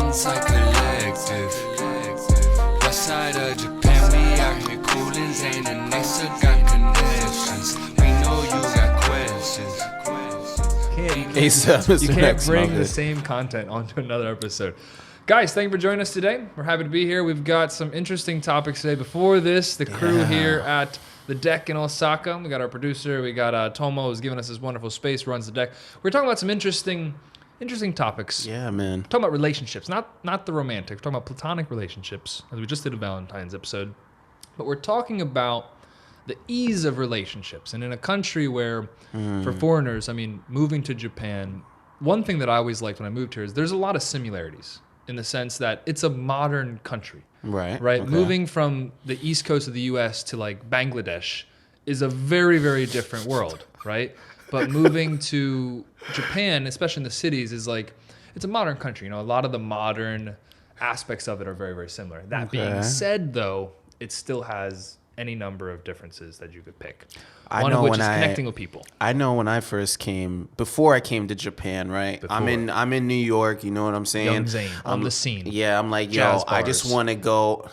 Kansai Kollective. West side of Japan, we out here coolin', Zane and Nessa got connections. We know you got questions. You can't bring the same content onto another episode. Guys, thank you for joining us today. We're happy to be here. We've got some interesting topics today. Before this, the crew here at the deck in Osaka. We got our producer. We got Tomo, who's giving us this wonderful space, runs the deck. We're talking about some interesting topics. Yeah, man. We're talking about relationships, not the romantic. We're talking about platonic relationships, as we just did a Valentine's episode. But we're talking about the ease of relationships. And in a country where, for foreigners, I mean, moving to Japan, one thing that I always liked when I moved here is there's a lot of similarities in the sense that it's a modern country. Right. Okay. Moving from the east coast of the U.S. to like Bangladesh is a very, very different world, right? But moving to Japan, especially in the cities, is like, it's a modern country. You know, a lot of the modern aspects of it are very, very similar. That being said, though, it still has any number of differences that you could pick. One of which is connecting with people. I know when I first came, before I came to Japan, right? I'm in New York, you know what I'm saying? Young Zane on the scene. Yeah, I'm like, Jazz I just want to go.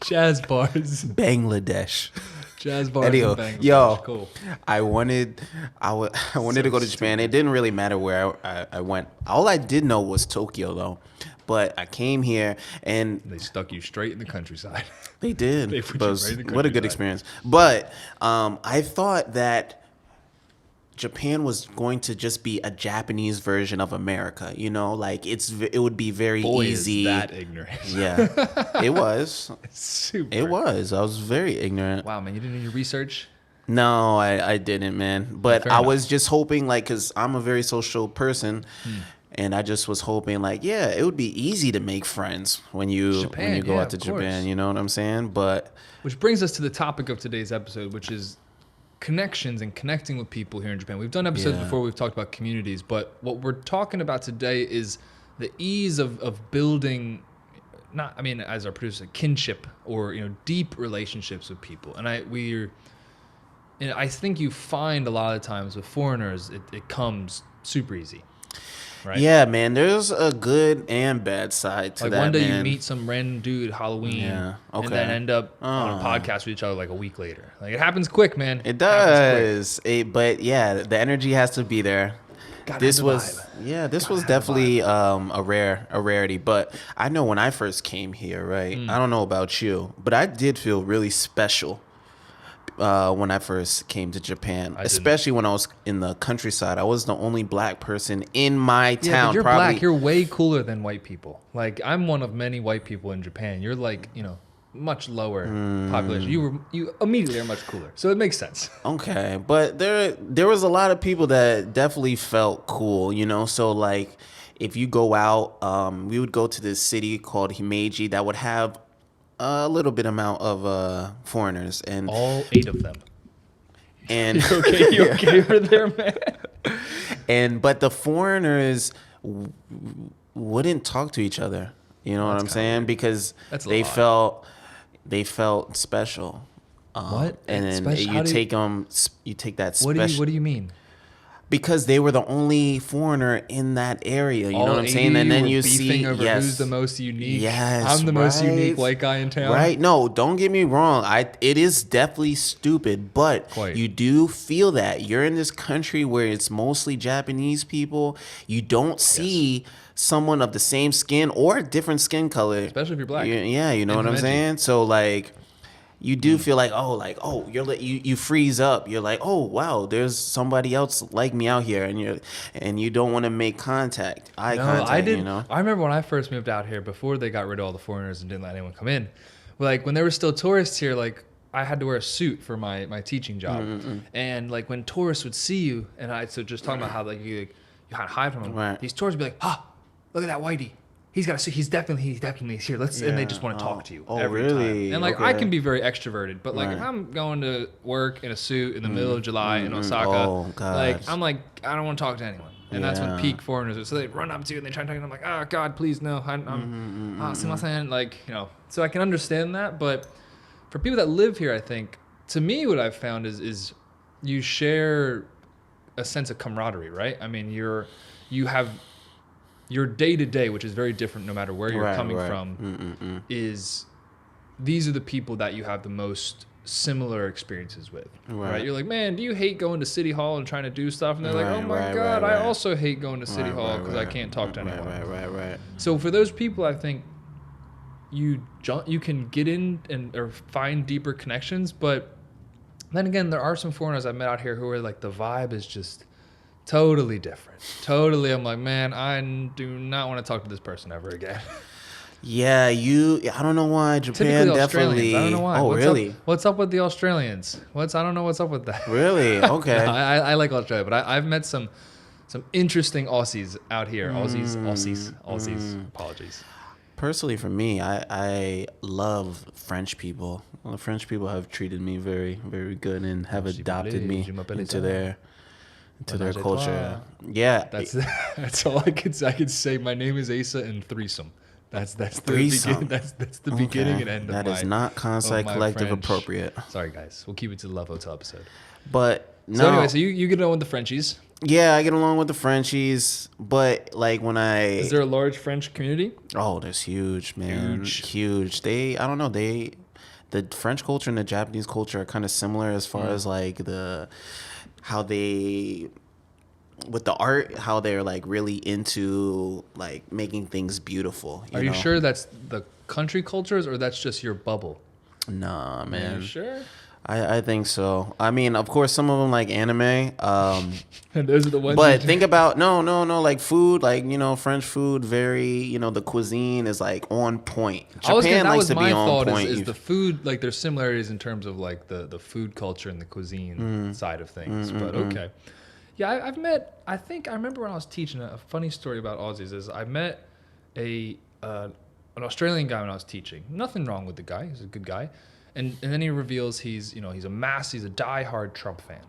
Jazz bars. Bangladesh. Jazz bars Anyway, in Bangladesh. yo, Cool. I wanted to go to Japan. It didn't really matter where I went. All I did know was Tokyo, though. But I came here and They stuck you straight in the countryside. they did. They put you But right in the what a good countryside. experience. But I thought that Japan was going to just be a Japanese version of America. You know, like it would be very Boy, easy. is that ignorant. Yeah, it was. Super. It was. I was very ignorant. Wow, man, you didn't do your research? No, I didn't, man. But Fair I enough. was just hoping, like, because I'm a very social person. And I just was hoping, like, yeah, it would be easy to make friends when you go out to Japan. You know what I'm saying? But Which brings us to the topic of today's episode, which is connections and connecting with people here in Japan. We've done episodes before, we've talked about communities, but what we're talking about today is the ease of building, not, I mean, as our producer, kinship or, you know, deep relationships with people. And I think you find a lot of times with foreigners, it comes super easy. Right? yeah, man, there's a good and bad side to like that. one day man. you meet some random dude at Halloween and then end up on a podcast with each other like a week later. Like it happens quick, man. It does. But yeah, the energy has to be there. This was definitely a rarity. But I know when I first came here, right? I don't know about you, but I did feel really special when I first came to Japan, especially when I was in the countryside. I was the only black person in my town. Yeah, but you're probably. black. You're way cooler than white people. Like I'm one of many white people in Japan. You're like, you know, much lower population. You immediately are much cooler. So it makes sense. Okay, but there was a lot of people that definitely felt cool, you know. So like, if you go out, we would go to this city called Himeji that would have a little bit amount of foreigners, and All 8 of them. and You okay over there, man? but the foreigners wouldn't talk to each other. You know what I'm saying? Because That's a they lot. felt special. What? And then Special? you How do take that What special. do you mean? Because they were the only foreigner in that area, you know All what I'm saying? And 80 then were you beefing see, over yes, who's the most unique. yes, I'm the most right, unique white guy in town. right? No, don't get me wrong. It is definitely stupid, but Quite. you do feel that you're in this country where it's mostly Japanese people. You don't see someone of the same skin or a different skin color, Especially if you're black. Yeah, you know And what I'm Himeji. saying? So like, you do feel like, you freeze up. You're like, oh wow, there's somebody else like me out here, and you don't want to make eye contact. I did. You know? I remember when I first moved out here, before they got rid of all the foreigners and didn't let anyone come in. Like when there were still tourists here, like I had to wear a suit for my teaching job, and like when tourists would see you, and so just talking about how like you had to hide from them. Right. These tourists would be like, look at that whitey. He's got a suit. He's definitely here. And they just want to talk to you every really? time. And like I Okay. can be very extroverted, but like if Right. I'm going to work in a suit in the middle of July in Osaka, Oh, like God. I'm like I don't want to talk to anyone. And that's when Yeah. peak foreigners are. So they run up to you and they try to talk to you. And I'm like, oh God, please no. I'm sumimasen. Like, you know, so I can understand that. But for people that live here, I think to me what I've found is you share a sense of camaraderie, right? I mean, you have your day to day, which is very different no matter where you're coming from, is these are the people that you have the most similar experiences with, right? You're like, man, do you hate going to City Hall and trying to do stuff? And they're like, oh my God, I also hate going to City Hall because I can't talk to anyone. Right. So for those people, I think you can get in or find deeper connections, but then again, there are some foreigners I've met out here who are like, the vibe is just totally different. Totally, I'm like, man, I do not want to talk to this person ever again. Yeah, I don't know why Japan definitely. I don't know why. Oh, really? What's up with the Australians? I don't know what's up with that. Really? Okay. No, I like Australia, but I've met some interesting Aussies out here. Aussies. Apologies. Personally, for me, I love French people. Well, the French people have treated me very, very good and have adopted me into their culture. Yeah, that's all I could say. I could say my name is Asa and threesome. That's the threesome. That's the beginning and end of that is not Kansai Collective French. Appropriate. Sorry guys, we'll keep it to the Love Hotel episode. But no. So anyway, so you get on with the Frenchies. Yeah, I get along with the Frenchies, but like is there a large French community? Oh, there's huge, man. Huge. I don't know, the French culture and the Japanese culture are kind of similar as far as like how they with the art, how they're like really into like making things beautiful. Are you sure that's the country cultures or that's just your bubble? Nah, man. Are you sure? I think so. I mean, of course, some of them like anime. And those are the ones. But think about no, like food, like French food. Very, the cuisine is like on point. Japan likes to be on point. Is the food like there's similarities in terms of like the food culture and the cuisine side of things. But okay, yeah, I've met. I think I remember when I was teaching a funny story about Aussies is I met an Australian guy when I was teaching. Nothing wrong with the guy. He's a good guy. And then he reveals he's a diehard Trump fan,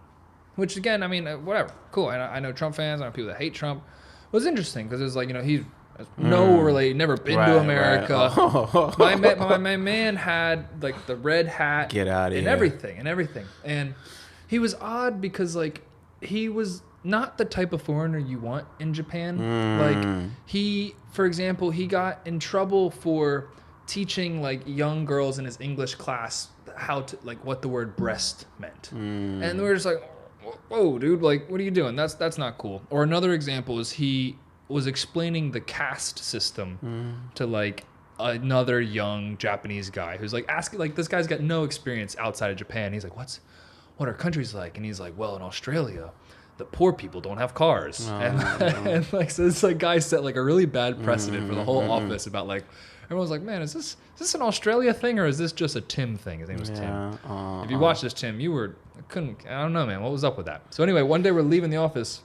which again, I mean, whatever, cool. I know Trump fans. I know people that hate Trump. It was interesting because it was like, he's never been to America. Right. My man had like the red hat, get out of and here, everything. And he was odd because like he was not the type of foreigner you want in Japan. Like for example, he got in trouble for teaching like young girls in his English class how to like what the word breast meant, and we were just like, whoa, dude, like what are you doing? That's not cool. Or another example is he was explaining the caste system to like another young Japanese guy who's like asking, like this guy's got no experience outside of Japan. He's like, what are countries like? And he's like, well, in Australia, the poor people don't have cars, and like so this like guy set like a really bad precedent for the whole office about like. Everyone's like, man, is this an Australia thing or is this just a Tim thing? His name was Tim. If you watched this, Tim, I don't know, man. What was up with that? So anyway, one day we're leaving the office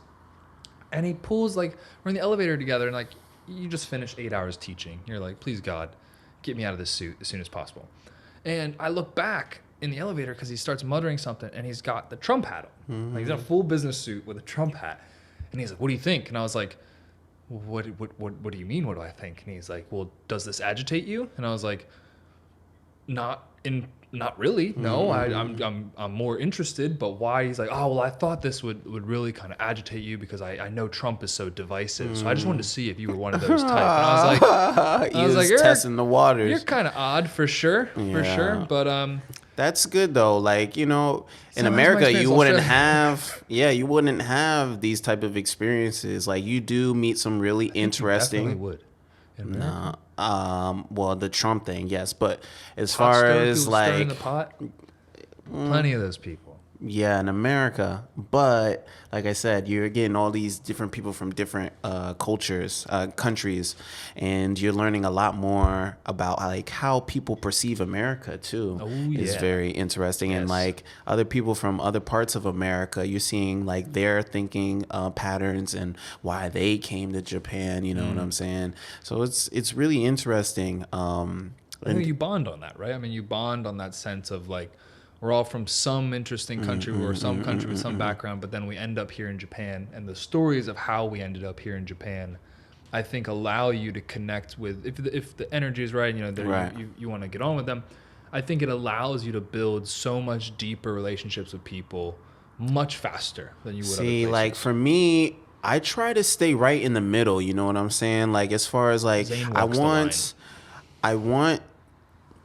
and he pulls like, we're in the elevator together and like, you just finished 8 hours teaching. You're like, please God, get me out of this suit as soon as possible. And I look back in the elevator because he starts muttering something and he's got the Trump hat on. Like he's in a full business suit with a Trump hat. And he's like, what do you think? And I was like, what do you mean? What do I think? And he's like, well, does this agitate you? And I was like, not really. No, I'm more interested. But why? He's like, oh, well, I thought this would really kind of agitate you because I know Trump is so divisive. So I just wanted to see if you were one of those type. And I was like, you're testing the waters. You're kind of odd for sure. But that's good though. Like, in America you wouldn't have these type of experiences. Like you do meet some really interesting. You definitely would. No. Well, the Trump thing, yes, but as far as like stirring the pot, plenty of those people. Yeah, in America. But like I said, you're getting all these different people from different cultures, countries, and you're learning a lot more about like how people perceive America too. Is very interesting. Yes. And like other people from other parts of America, you're seeing like their thinking patterns and why they came to Japan. You know what I'm saying? So it's really interesting. I think you bond on that, right? I mean, you bond on that sense of like, we're all from some interesting country or some country with some background, but then we end up here in Japan. And the stories of how we ended up here in Japan, I think, allow you to connect with, if the energy is right, you want to get on with them, I think it allows you to build so much deeper relationships with people much faster than you would. See, like for me, I try to stay right in the middle. You know what I'm saying? Like as far as like Zane I walks the line. want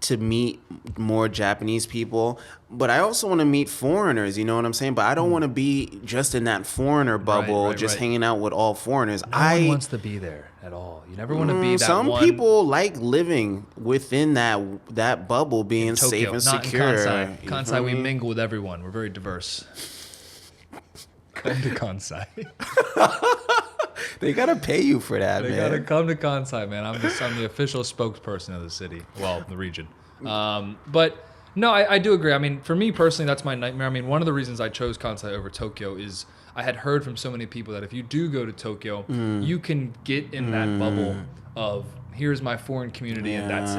to meet more Japanese people, but I also want to meet foreigners, you know what I'm saying? But I don't want to be just in that foreigner bubble, just right. hanging out with all foreigners. No one wants to be there at all. You never want to be that some one. people like living within that bubble, being safe Tokyo, and not secure. in Kansai. You feel Kansai, we me? mingle with everyone. We're very diverse. Come to Kansai. They gotta pay you for that, They man. gotta come to Kansai, man. I'm the official spokesperson of the city. Well, the region. But no, I do agree. I mean, for me personally, that's my nightmare. I mean, one of the reasons I chose Kansai over Tokyo is I had heard from so many people that if you do go to Tokyo, you can get in that bubble of here's my foreign community and that's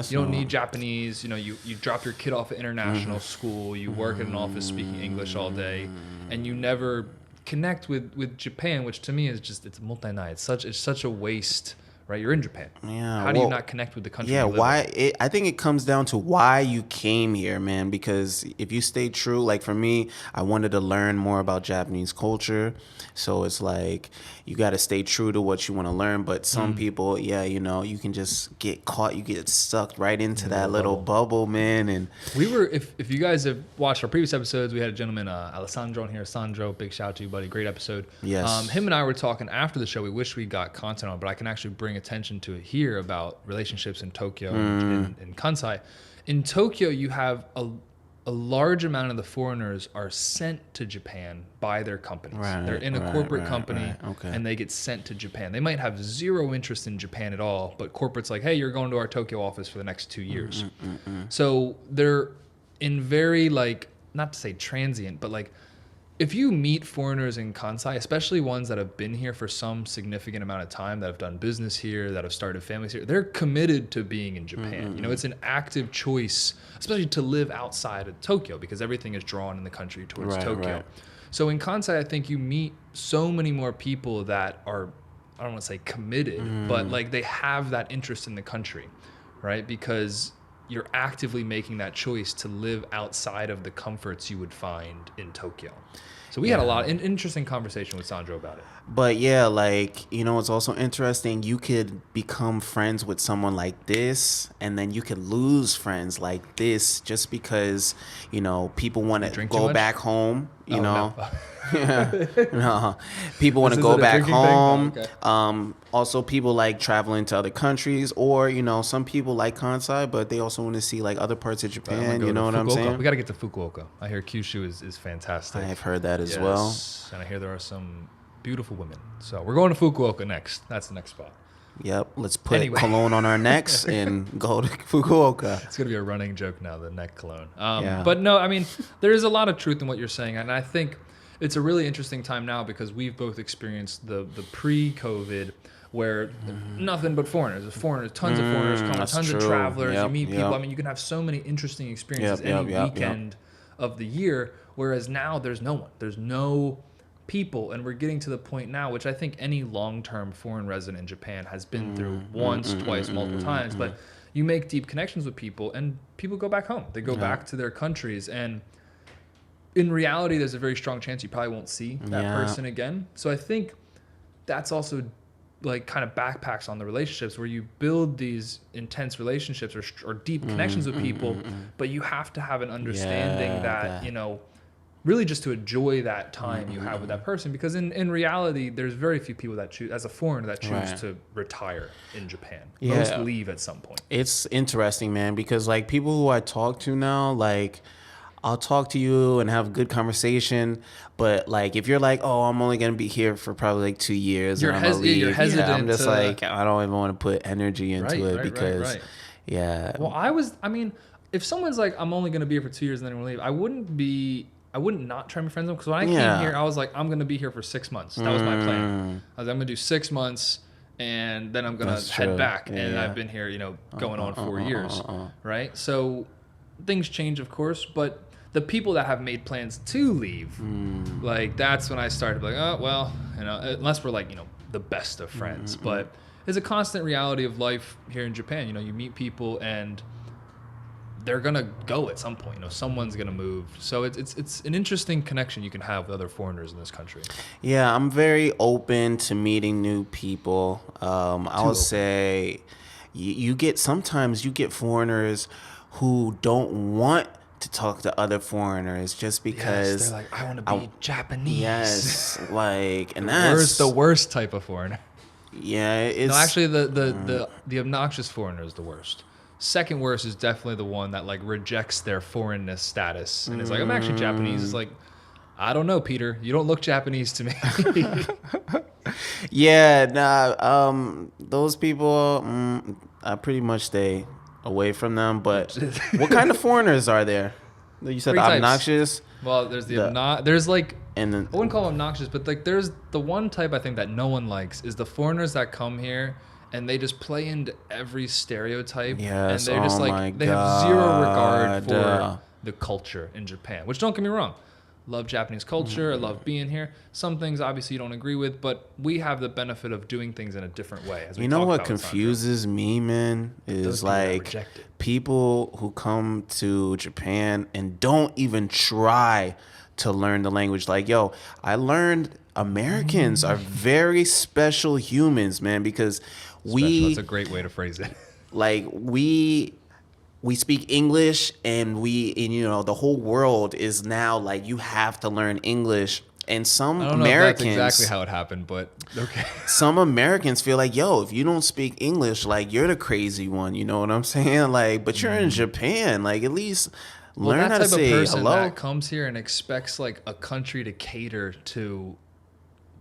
it. You don't need Japanese. You know, you drop your kid off at international school. You work in an office speaking English all day, and you never connect with Japan, which to me is just it's multi-night. It's such a waste, right? You're in Japan. Yeah. How do you not connect with the country? Yeah, you live why? in? I think it comes down to why you came here, man. Because if you stay true, like for me, I wanted to learn more about Japanese culture. So it's like you got to stay true to what you want to learn. But some people, yeah, you know, you can just get caught. You get sucked right into that little bubble, man. And We were, if you guys have watched our previous episodes, we had a gentleman, Alessandro, in here. Sandro, big shout out to you, buddy. Great episode. Yes. Him and I were talking after the show. We wish we got content on, but I can actually bring attention to it here about relationships in Tokyo and in Kansai. In Tokyo, you have a large amount of the foreigners are sent to Japan by their companies. Right, They're in a right, corporate right, company right. Okay. and they get sent to Japan. They might have zero interest in Japan at all, but corporate's like, hey, you're going to our Tokyo office for the next 2 years. So they're in very like, not to say transient, but like if you meet foreigners in Kansai, especially ones that have been here for some significant amount of time, that have done business here, that have started families here, they're committed to being in Japan. You know, it's an active choice, especially to live outside of Tokyo because everything is drawn in the country towards Tokyo. Right. So in Kansai, I think you meet so many more people that are, I don't want to say committed, but like they have that interest in the country, right? Because you're actively making that choice to live outside of the comforts you would find in Tokyo. So we had a lot of interesting conversation with Sandro about it. But yeah, like, you know, it's also interesting. You could become friends with someone like this, and then you could lose friends like this just because, you know, people want to drink too go much? back home, you know. No. No. People want to This go isn't a back drinking thing? home. Oh, okay. Also, people like traveling to other countries, or, you know, some people like Kansai, but they also want to see like other parts of Japan. You know what I'm Fukuoka. saying? We got to get to Fukuoka. I hear Kyushu is fantastic. I have heard that as well. Yes, and I hear there are some beautiful women. So we're going to Fukuoka next. That's the next spot. Yep. Let's put Anyway. cologne on our necks and go to Fukuoka. It's going to be a running joke now, the neck cologne. Yeah. But no, I mean, there is a lot of truth in what you're saying. And I think it's a really interesting time now because we've both experienced the pre-COVID where nothing but foreigners. Tons of foreigners coming, that's tons of true. travelers. You Yep, meet people. yep. I mean, you can have so many interesting experiences Yep, any yep, weekend of the year, whereas now there's no one. There's no people, and we're getting to the point now, which I think any long-term foreign resident in Japan has been through once, twice, multiple times, but you make deep connections with people, and people go back home. They go back to their countries, and in reality, there's a very strong chance you probably won't see that person again. So I think that's also like kind of backpacks on the relationships where you build these intense relationships or deep connections with people, but you have to have an understanding that, you know, really just to enjoy that time you have with that person, because in reality, there's very few people that choose, as a foreigner, that choose to retire in Japan. Most leave at some point. It's interesting, man, because like people who I talk to now, like I'll talk to you and have a good conversation, but like if you're like, oh, I'm only gonna be here for probably like 2 years, You're and I'm gonna leave, you're hesitant I'm just to- like I don't even want to put energy into it because, right. yeah. Well, I mean, if someone's like, I'm only going to be here for 2 years and then I'm going to leave, I wouldn't not try to be friends with them, because when I came here, I was like, I'm going to be here for 6 months. That was my plan. I was like, I'm going to do 6 months and then I'm going to head back. And I've been here, you know, going on 4 years, right? So things change, of course, but the people that have made plans to leave, like that's when I started like, oh, well, you know, unless we're like, you know, the best of friends, but it's a constant reality of life here in Japan. You know, you meet people and they're gonna go at some point. You know, someone's gonna move. So it's an interesting connection you can have with other foreigners in this country. Yeah, I'm very open to meeting new people. I would say you get foreigners who don't want to talk to other foreigners just because they're like, I want to be Japanese. Yes, like, and that's the worst type of foreigner. Yeah, it's no, actually the obnoxious foreigner is the worst. Second worst is definitely the one that like rejects their foreignness status and is like, I'm actually Japanese. It's like, I don't know, Peter. You don't look Japanese to me. Yeah, nah. Those people, I pretty much stay away from them. But what kind of foreigners are there? You said Three types. obnoxious. Well, there's there's like, and then, I wouldn't call them obnoxious, but like there's the one type I think that no one likes is the foreigners that come here and they just play into every stereotype. Yes, and they're just like, they have zero regard for the culture in Japan, which don't get me wrong. Love Japanese culture. I love being here. Some things obviously you don't agree with, but we have the benefit of doing things in a different way. As we you know what about confuses me, man, is like people who come to Japan and don't even try to learn the language. Like, yo, I learned Americans are very special humans, man, because that's a great way to phrase it. Like we speak English and you know, the whole world is now like, you have to learn English. And some I don't Americans, know if that's exactly how it happened, but okay. Some Americans feel like, yo, if you don't speak English, like, you're the crazy one. You know what I'm saying? Like, but you're in Japan, like, at least learn how to say hello. That type of person that comes here and expects like a country to cater to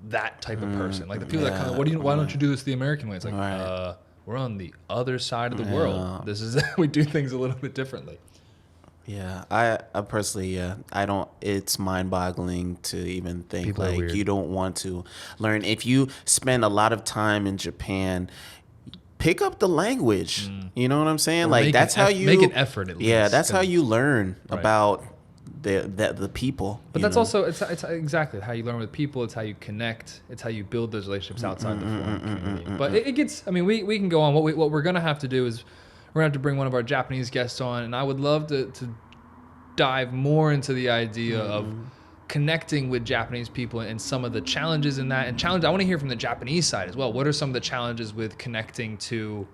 that type of person, like the people that come, why don't you do this the American way? It's like, we're on the other side of the world. This is we do things a little bit differently. Yeah, I personally, I don't. It's mind-boggling to even think people like you don't want to learn. If you spend a lot of time in Japan, pick up the language. You know what I'm saying? Or like that's how you make an effort. At least, yeah, that's how you learn about the people. But that's also it's exactly how you learn with people. It's how you connect. It's how you build those relationships outside the foreign community. But it gets. I mean, we can go on. What we're gonna have to do is we're gonna have to bring one of our Japanese guests on, and I would love to dive more into the idea of connecting with Japanese people and some of the challenges in that. And I want to hear from the Japanese side as well. What are some of the challenges with connecting to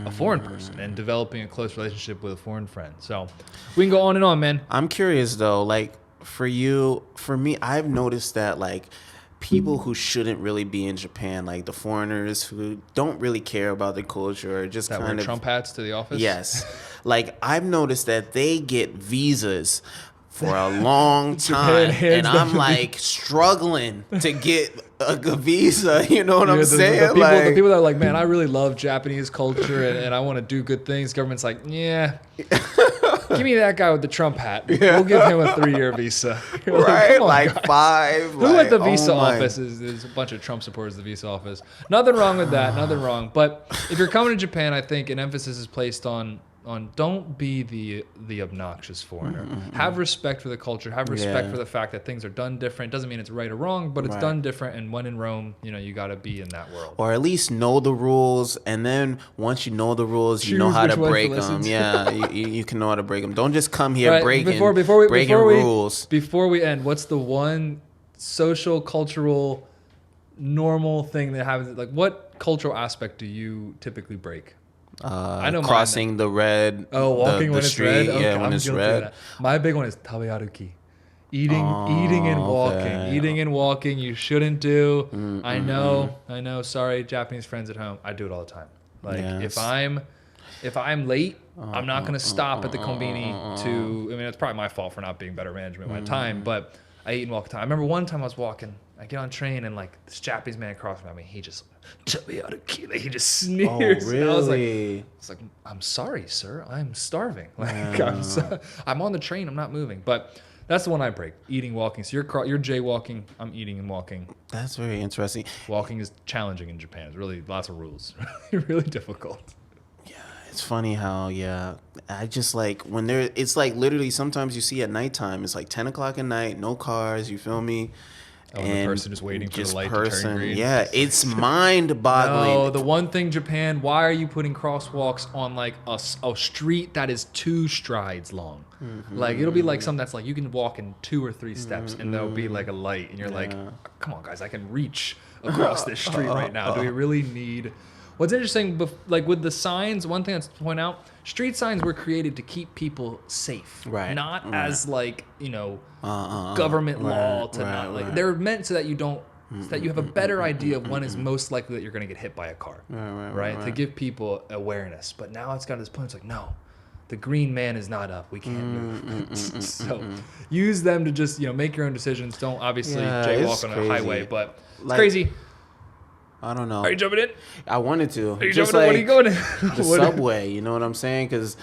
a foreign person and developing a close relationship with a foreign friend? So we can go on and on, man. I'm curious though, like for me, I've noticed that like people who shouldn't really be in Japan, like the foreigners who don't really care about the culture, or just that kind wear of Trump hats to the office. Yes, like I've noticed that they get visas for a long time, and I'm like struggling to get a visa. You know what I'm saying? The people that are like, man, I really love Japanese culture and I want to do good things. Government's like, yeah. Give me that guy with the Trump hat. Yeah. We'll give him a 3-year visa. You're right? Like 5. Who at the visa office is a bunch of Trump supporters at the visa office. Nothing wrong with that. Nothing wrong. But if you're coming to Japan, I think an emphasis is placed on don't be the obnoxious foreigner. Have respect for the culture. Have respect for the fact that things are done different. Doesn't mean it's right or wrong, but it's done different. And when in Rome, you know, you got to be in that world. Or at least know the rules. And then once you know the rules, you know how to break them. Yeah, you can know how to break them. Don't just come here breaking rules. Before we end, what's the one social, cultural, normal thing that happens? Like, what cultural aspect do you typically break? I know crossing the red. Oh, walking when street, it's red. Okay, when it's red. My big one is tabearuki. Eating and walking. Okay. Eating and walking. You shouldn't do. I know. Sorry, Japanese friends at home. I do it all the time. Like if I'm late, I'm not gonna stop at the konbini to. I mean, it's probably my fault for not being better management of my time, but I eat and walk time. I remember one time I was walking. I get on train and like this Japanese man across from me, he just he just sneers. Oh, really? And I was like, I'm sorry, sir. I'm starving. Like I'm on the train. I'm not moving. But that's the one I break. Eating, walking. So you're jaywalking. I'm eating and walking. That's very interesting. Walking is challenging in Japan. It's really lots of rules. Really difficult. Yeah, it's funny how I just like when it's like literally sometimes you see at nighttime. It's like 10 o'clock at night. No cars. You feel me? Oh, and the person is waiting for the light to turn green. Yeah, it's mind-boggling. No, the one thing, Japan, why are you putting crosswalks on like a street that is 2 strides long? Like it'll be like something that's like you can walk in 2 or 3 steps and there'll be like a light and you're like, come on guys, I can reach across this street right now. Do we really need... What's interesting, like with the signs, one thing that's to point out, street signs were created to keep people safe, right? Not as like, you know, government law to not like. They're meant so that you don't, so that you have a better idea of when is most likely that you're going to get hit by a car, right? To give people awareness. But now it's got this point. It's like, no, the green man is not up. We can't move. So use them to just, you know, make your own decisions. Don't obviously jaywalk on a highway, but it's like, crazy. I don't know. Are you jumping in? I wanted to. Are you jumping in? What are you going in? The subway, you know what I'm saying? Because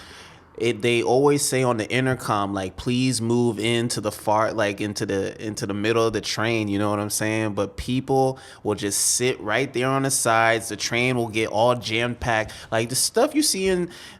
they always say on the intercom, like, please move into the far, like into the middle of the train. You know what I'm saying? But people will just sit right there on the sides. The train will get all jam packed. Like the stuff you see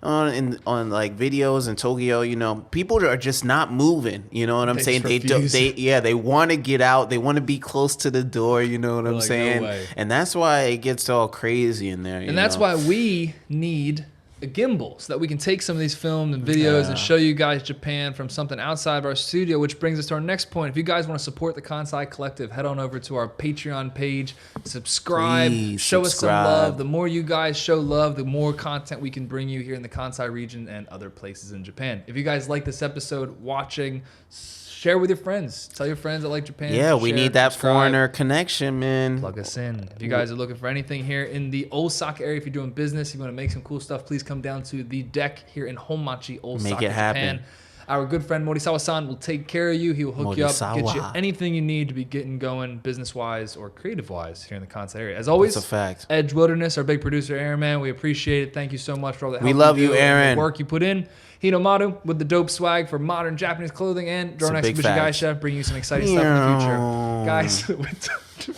on like videos in Tokyo. You know, people are just not moving. You know what I'm saying? They want to get out. They want to be close to the door. You know what I'm saying? No way. And that's why it gets all crazy in there. And that's why we need a gimbal so that we can take some of these films and videos and show you guys Japan from something outside of our studio, which brings us to our next point. If you guys want to support the Kansai Collective, head on over to our Patreon page, subscribe, show us some love. The more you guys show love, the more content we can bring you here in the Kansai region and other places in Japan. If you guys like this episode, watching, share with your friends. Tell your friends that like Japan. Yeah, we need that foreigner connection, man. Plug us in. If you guys are looking for anything here in the Osaka area, if you're doing business, you want to make some cool stuff, please come down to the deck here in Honmachi, Osaka, Make it happen. Japan. Our good friend Morisawa-san will take care of you. He will hook you up, get you anything you need to be getting going business-wise or creative-wise here in the Kansai area. As always, that's a fact. Edge Wilderness, our big producer, Aaron, man, we appreciate it. Thank you so much for all the help we love you, do Aaron. and the work you put in. Hinomaru with the dope swag for modern Japanese clothing, and Drone Exhibition Gaisha bringing you some exciting stuff in the future.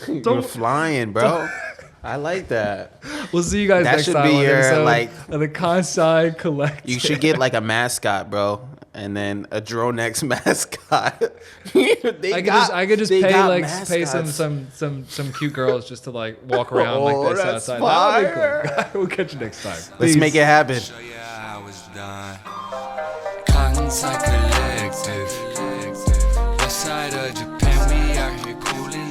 Guys, you're flying, bro. I like that. We'll see you guys next time. That should be your, like, the Kansai Collective. You should get like a mascot, bro. And then a Drone X mascot. I could just pay some cute girls just to like walk around like this outside. Fire. Cool. We'll catch you next time. Let's make it happen. Kansai Collective. West side of Japan, we out here coolin',